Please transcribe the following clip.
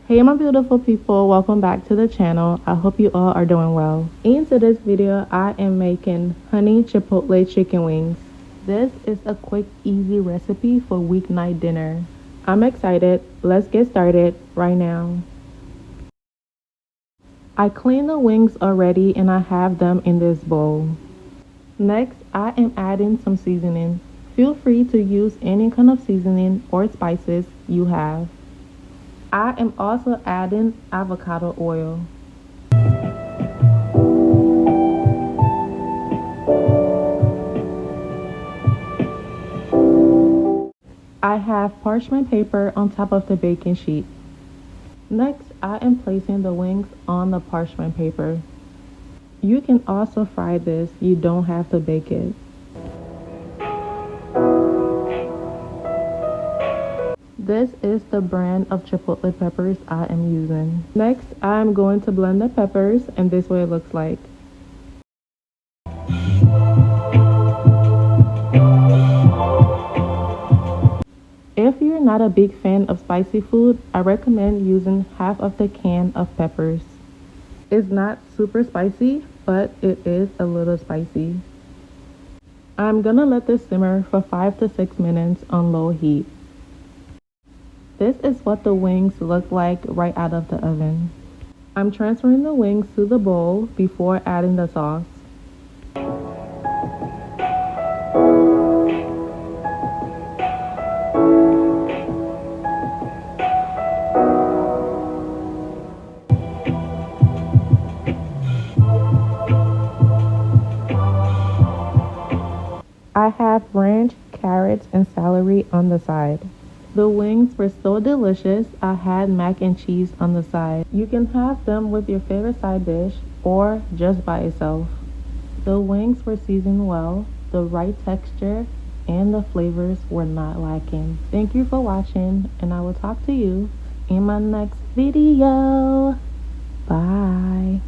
Hey my beautiful people, welcome back to the channel. I hope you all are doing well. In today's video, I am making honey chipotle chicken wings. This is a quick, easy recipe for weeknight dinner. I'm excited. Let's get started right now. I cleaned the wings already and I have them in this bowl. Next, I am adding some seasoning. Feel free to use any kind of seasoning or spices you have. I am also adding avocado oil. I have parchment paper on top of the baking sheet. Next, I am placing the wings on the parchment paper. You can also fry this, you don't have to bake it. This is the brand of chipotle peppers I am using. Next, I am going to blend the peppers and this is what it looks like. If you're not a big fan of spicy food, I recommend using half of the can of peppers. It's not super spicy, but it is a little spicy. I'm gonna let this simmer for 5 to 6 minutes on low heat. This is what the wings look like right out of the oven. I'm transferring the wings to the bowl before adding the sauce. I have ranch, carrots, and celery on the side. The wings were so delicious, I had mac and cheese on the side. You can have them with your favorite side dish or just by itself. The wings were seasoned well, the right texture, and the flavors were not lacking. Thank you for watching, and I will talk to you in my next video. Bye.